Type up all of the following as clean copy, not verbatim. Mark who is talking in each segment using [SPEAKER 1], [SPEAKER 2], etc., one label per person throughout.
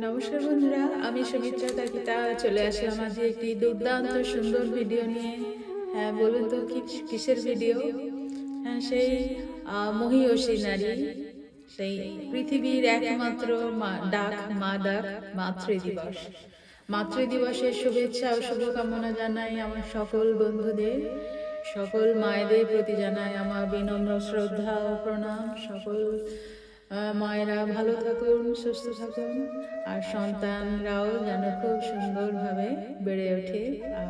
[SPEAKER 1] নমস্কার বন্ধুরা, আমি সুমিত্রা তাকিতা চলে আসলাম আজ একটি দুর্দান্ত সুন্দর ভিডিও নিয়ে। হ্যাঁ, বলুন তো কিসের ভিডিও? হ্যাঁ, সেই মহীয়সী নারী, সেই পৃথিবীর একমাত্র মা ডাক মাতৃ দিবস। মাতৃ দিবসের শুভেচ্ছা ও শুভকামনা জানাই আমার সকল বন্ধুদের, সকল মায়েদের প্রতি জানাই আমার বিনম্র শ্রদ্ধা ও প্রণাম। সকল মায়েরা ভালো থাকুন, সুস্থ থাকুন, আর সন্তানরাও যেন খুব সুন্দরভাবে বেড়ে ওঠে আর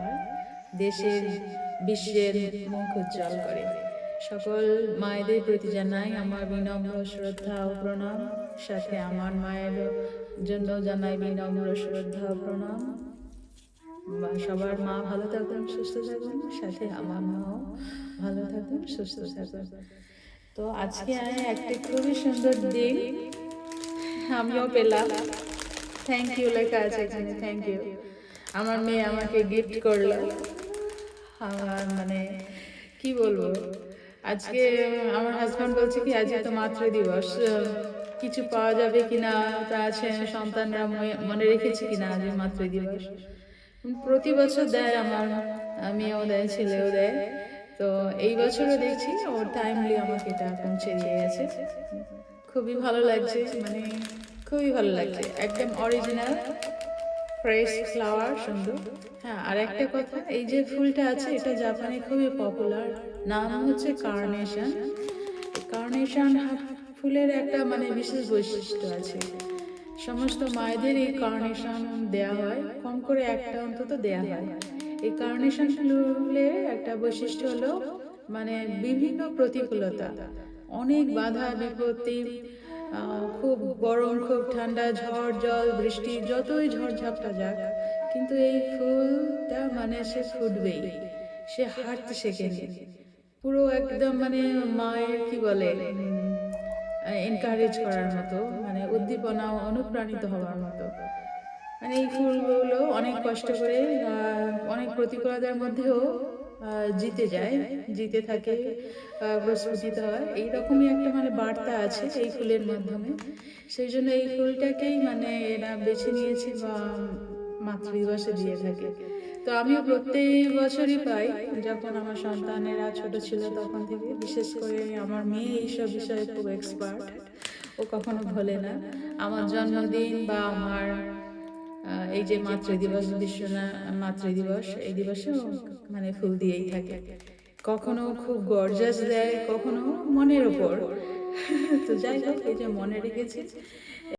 [SPEAKER 1] দেশের বিশ্বের মুখ উজ্জ্বল করে। সকল মায়েদের প্রতি জানাই আমার বিনম্র শ্রদ্ধা ও প্রণাম, সাথে আমার মায়ের জন্য জানাই বিনম্র শ্রদ্ধা ও প্রণাম। সবার মা ভালো থাকুন, সুস্থ থাকুন, সাথে আমার মাও ভালো থাকুন, সুস্থ থাকুন। তো আজকে একটা খুবই সুন্দর দিন আমিও পেলাম। থ্যাংক ইউ লেখা আছে এখানে, থ্যাংক ইউ। আমার মেয়ে আমাকে গিফট করলো। আমার মানে কি বলবো, আজকে আমার হাজব্যান্ড বলছে কি আজকে তো মাতৃ দিবস, কিছু পাওয়া যাবে কিনা, তা আছে সন্তানরা মনে রেখেছে কিনা আজ মাতৃ দিবস। প্রতি বছর দেয় আমার মেয়েও দেয়, ছেলেও দেয়। তো এই বছরও দেখছি ওর টাইমলি আমাকে এটা পৌঁছে দিয়ে গেছে। খুবই ভালো লাগছে, মানে খুবই ভালো লাগছে, একদম অরিজিনাল ফ্রেশ ফ্লাওয়ার, সুন্দর। হ্যাঁ, আর একটা কথা, এই যে ফুলটা আছে এটা জাপানে খুবই পপুলার, নাম হচ্ছে কার্নেশন। কার্নেশন ফুলের একটা মানে বিশেষ বৈশিষ্ট্য আছে। সমস্ত মায়েদের এই কার্নেশন দেয়া হয়, কম করে একটা অন্তত দেয়া হয়। এই কার্নেশন ফুলের একটা বৈশিষ্ট্য হলো মানে বিভিন্ন প্রতিকূলতা, অনেক বাধা বিপত্তি, খুব গরম, খুব ঠান্ডা, ঝড় জল বৃষ্টি, যতই ঝড়ঝাপটা যাক, কিন্তু এই ফুলটা মানে সে ফুটবেই, সে হাঁটতে শেখেনি। পুরো একদম মানে মায়ের কি বলে এনকারেজ করার মতো, মানে উদ্দীপনা ও অনুপ্রাণিত হওয়ার মতো। মানে এই ফুলগুলো অনেক কষ্ট করে অনেক প্রতিকূলতার মধ্যেও জিতে যায়, জিতে থাকে, প্রস্ফুটিত হয়। এইরকমই একটা মানে বার্তা আছে এই ফুলের মাধ্যমে। সেই জন্য এই ফুলটাকেই মানে এরা বেছে নিয়েছে বা মাতৃদিবসে দিয়ে থাকে। তো আমিও প্রত্যেক বছরই পাই, যখন আমার সন্তানেরা ছোট ছিল তখন থেকে। বিশেষ করে আমার মেয়ে এইসব বিষয়ে খুব এক্সপার্ট, ও কখনো ভোলে না। আমার জন্মদিন বা আমার এই যে মাতৃদিবস, মাতৃদিবস, এই দিবসেও মানে ফুল দিয়েই থাকে। কখনো খুব গর্জাস দেয়, কখনো মনের ওপর। তো যাই হোক, এই যে মনে রেখেছে।